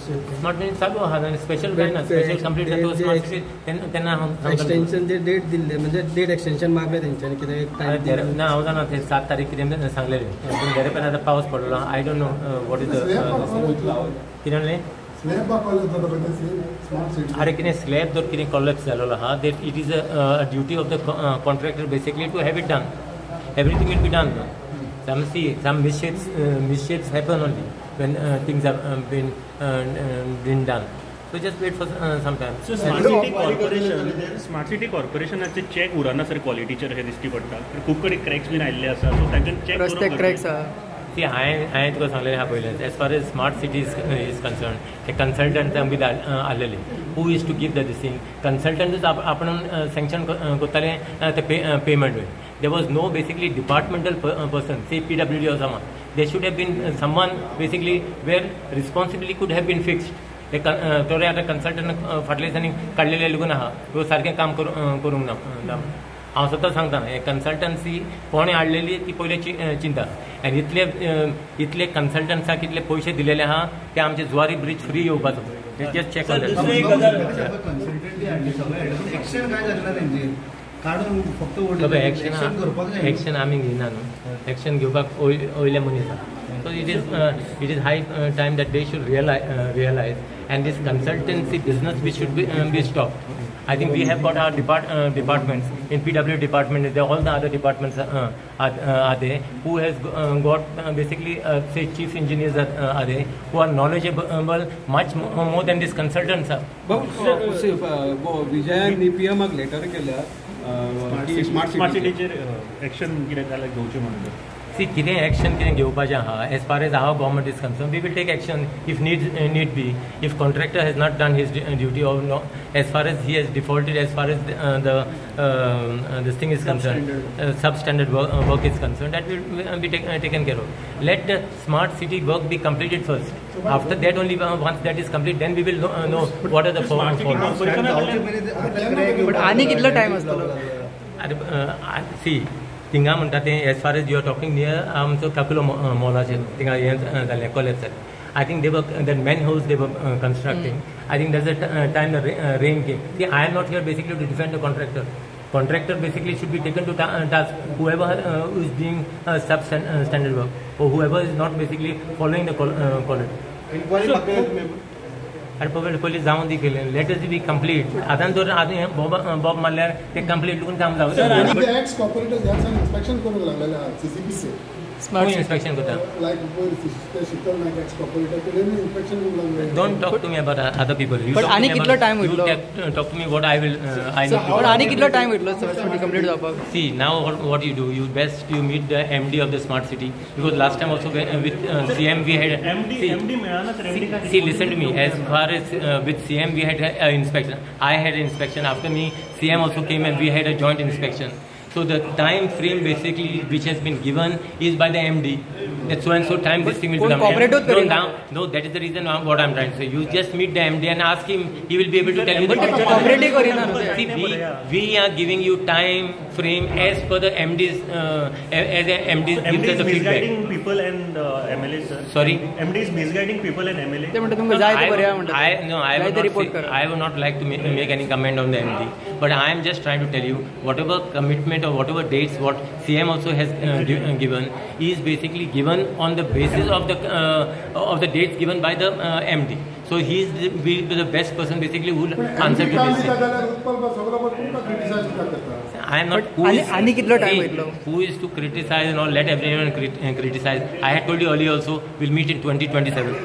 Smart city चालू आहा special काय ना स्पेशल कंप्लीट जातो स्मार्ट सिटी त्यांना एक्सटेंशन जे डेट दिल्ले म्हणजे डेट एक्सटेंशन मागले तेंच्यानी कितें ना हांव जाणा ते 7 तारीख कितें सांगलेले पूण घरे पण आतां पावस पडलो I don't know what is the कितें म्हणलें अरे कितें स्लॅब जर कितें कॉलेप्स जालेलो आहा that it is a duty of the contractor basically to have it done everything will be done some misshapes happen only when things have been done. So just wait for some time. So smart city corporationचे check उरना sir क्वालिटीचेर हे दिसती पडटा खूब कडेन cracks been आयिल्ले आसा सो तांकां चेक रस्ते क्रॅक्स आहा सी हांवें तुका सांगलेलें आहा पयलें as far as smart city is concern ते कन्सल्टंट बी आसलेले who is to give the this thing कन्सल्टंटूच आपण सँक्शन करताले ते payment been there was no basically departmental person say PWD or someone there should have been someone basically where responsibility could have been fixed तोरे आता consultant फाटल्या दिसांनी काडलेले lagoon आहा ह्यो सारकें काम करूंक ना हांव सद्दां सांगता हे कन्सल्टन्सी कोणें हाडलेली ती पयले चिंता आनी इतले कन्सल्टंट्साक इतले पयशे दिलेले आहा ते आमचे जुवारी ब्रिज फ्री येवपाचो जस्ट चॅक एक्शन आमी घेयना न्हू एक्शन घेवपाक वयले मनीस आहा so it is high time that they should realise and this consultancy business we should be stop I think we have got our departments in PW department. All the other departments are there who has got basically say chief engineers are there who are knowledgeable much more than these consultants are. विजयान PM letter केल्या smart सिटीचेर action कितें जाल्यार घेवचें म्हणून See, कितें action कितें घेवपाचें आहा as far as our government is concerned, we will take action if need be. If contractor has not done his duty or no, as far as he has defaulted, as far as this thing is concerned, substandard work is concerned, that will be taken care of. Let the smart city work be completed first. After that, only once that is complete, then we will know what are the forms. But आनी कितलो time आसतलो? See. थिंगा म्हणटा तें as far as you are talking near आमचो काकुलो मॉलाचेर थिंगा हें जालें कॉलेज जालें I think they were that man house they were constructing I think that's a time rain came see I am not here basically to defend the contractor basically should be taken to task whoever is doing substandard work or whoever is not basically following the quality. अरे पयलीं जावन दी केलें let us B complete आतां तर Bob मारल्यार ते complete करून काम जावं इन्स्पेक्शन करूंक लागलेले CCPC inspection kota. Don't talk to me about other people. You but ani kitlo time hoitlo? Talk to me what I will. I know. But ani kitlo time hoitlo sir to complete the See now what you do. You best you meet the MD of the smart city because last time also with CM we had MD. See listen to me. As far as with CM we had inspection. I had inspection. After me CM also came and we had a joint inspection. So the time frame basically which has been given is by the MD. That so and so time this thing will come. No, that is the reason what I'm trying to say. You just meet the MD and ask him. He will be able to tell you. See, we are giving you time frame as per the MD's as the MD gives us the feedback. MD is misguiding people and MLA, sir. Sorry. MD is misguiding people and MLA. I would not like to make any comment on the MD. But I am just trying to tell you whatever commitment or whatever dates what CM also has given is basically given on the basis of the dates given by the MD. So he is the best person basically who will answer to this. I am not who is to criticize and all. Let everyone criticize. I had told you earlier also. We'll meet in 2027.